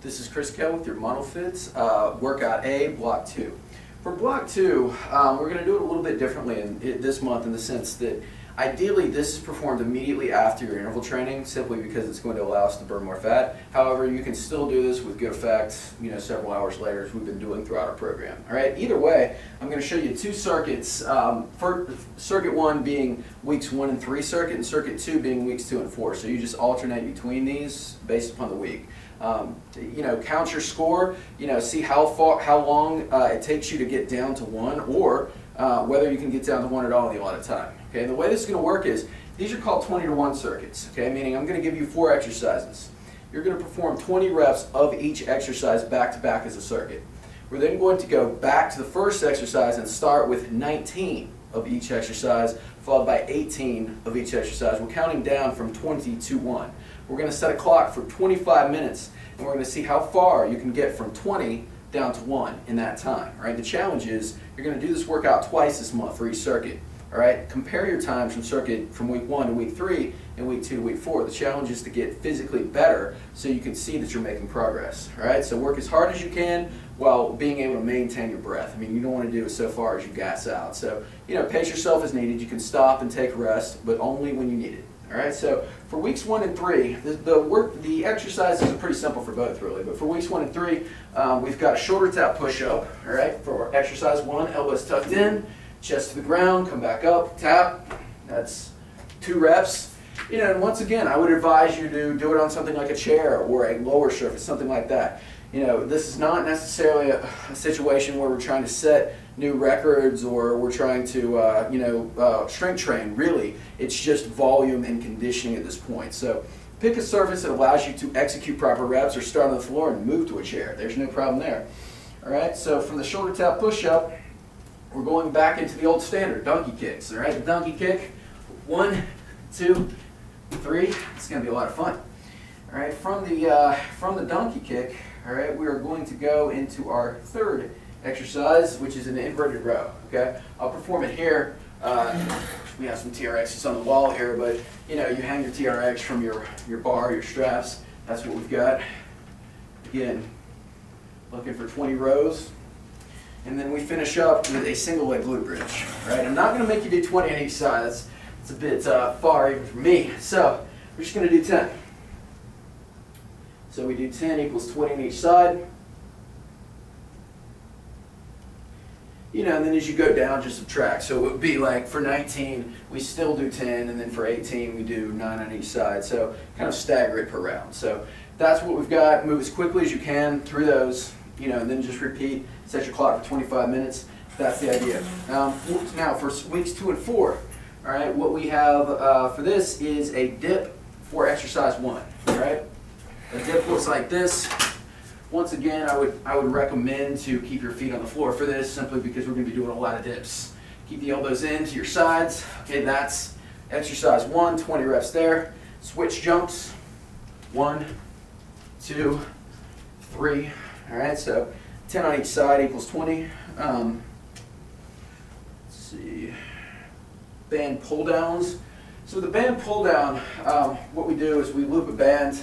This is Chris Kell with your Modelfit Workout A, Block 2. For Block 2, we're going to do it a little bit differently this month in the sense that ideally this is performed immediately after your interval training simply because it's going to allow us to burn more fat. However, you can still do this with good effect, several hours later as we've been doing throughout our program. All right. Either way, I'm going to show you two circuits. For circuit 1 being weeks 1 and 3 circuit, and circuit 2 being weeks 2 and 4. So you just alternate between these based upon the week. Count your score, see how long it takes you to get down to 1, or whether you can get down to 1 at all in the allotted time. Okay, and the way this is going to work is, these are called 20-to-1 circuits, okay, meaning I'm going to give you 4 exercises. You're going to perform 20 reps of each exercise back to back as a circuit. We're then going to go back to the first exercise and start with 19 of each exercise, followed by 18 of each exercise. We're counting down from 20 to 1. We're going to set a clock for 25 minutes, and we're going to see how far you can get from 20 down to 1 in that time. Right? The challenge is you're going to do this workout twice this month for each circuit. All right? Compare your times from week 1 to week 3 and week 2 to week 4. The challenge is to get physically better so you can see that you're making progress. All right? So work as hard as you can while being able to maintain your breath. I mean, you don't want to do it so far as you gas out. So, pace yourself as needed. You can stop and take rest, but only when you need it. All right, so for weeks 1 and 3, the exercises are pretty simple for both, really. But for weeks 1 and 3, we've got a shoulder tap push-up. All right, for exercise 1, elbows tucked in, chest to the ground, come back up, tap. That's 2 reps. And once again, I would advise you to do it on something like a chair or a lower surface, something like that. This is not necessarily a situation where we're trying to set new records or we're trying to, strength train, really. It's just volume and conditioning at this point. So pick a surface that allows you to execute proper reps or start on the floor and move to a chair. There's no problem there. All right, so from the shoulder tap push-up, we're going back into the old standard, donkey kicks. All right, the donkey kick, 1, 2, 3. It's going to be a lot of fun. All right, from the donkey kick, all right, we are going to go into our third exercise, which is an inverted row. Okay, I'll perform it here. We have some TRXs on the wall here, but you hang your TRX from your bar, your straps. That's what we've got. Again, looking for 20 rows, and then we finish up with a single leg glute bridge. All right, I'm not going to make you do 20 on each side. That's a bit far even for me. So we're just going to do 10. So we do 10 equals 20 on each side. And then as you go down, just subtract. So it would be like for 19, we still do 10, and then for 18, we do 9 on each side. So kind of stagger it per round. So that's what we've got. Move as quickly as you can through those, and then just repeat. Set your clock for 25 minutes. That's the idea. Now for weeks 2 and 4, all right, what we have for this is a dip for exercise 1. All right, a dip looks like this. Once again, I would recommend to keep your feet on the floor for this, simply because we're going to be doing a lot of dips. Keep the elbows in to your sides. Okay, that's exercise 1, 20 reps there. Switch jumps, 1, 2, 3. All right, so 10 on each side equals 20. Let's see, band pull downs. So the band pull down, what we do is we loop a band.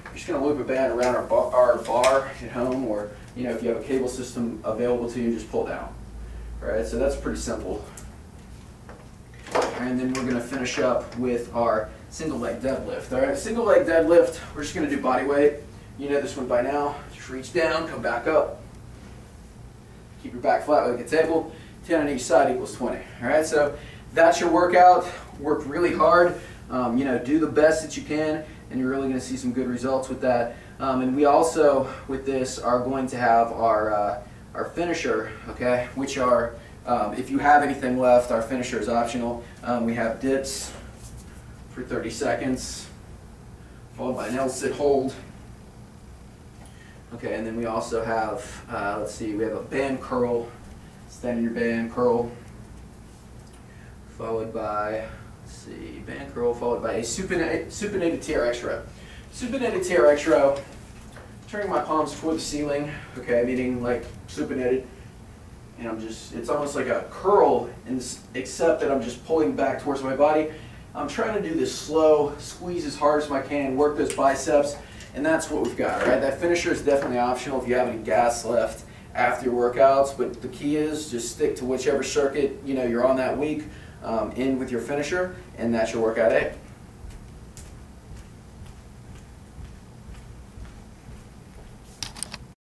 We're just going to loop a band around our bar at home, or if you have a cable system available to you, just pull down. All right, so that's pretty simple. And then we're going to finish up with our single leg deadlift. All right, single leg deadlift, we're just going to do body weight. You know this one by now. Just reach down, come back up. Keep your back flat like a table. 10 on each side equals 20. All right, so that's your workout. Work really hard. Do the best that you can, and you're really going to see some good results with that. And we also, with this, are going to have our finisher, okay, which are, if you have anything left, our finisher is optional. We have dips for 30 seconds, followed by an L-sit hold. Okay, and then we also have, let's see, we have a band curl, stand in your band curl, followed by, band curl, followed by a supinated TRX row. Supinated TRX row, turning my palms toward the ceiling, okay, meaning like supinated, and it's almost like a curl, except that I'm just pulling back towards my body. I'm trying to do this slow, squeeze as hard as I can, work those biceps, and that's what we've got, all right? That finisher is definitely optional if you have any gas left after your workouts, but the key is just stick to whichever circuit you're on that week, in with your finisher, and that's your workout A.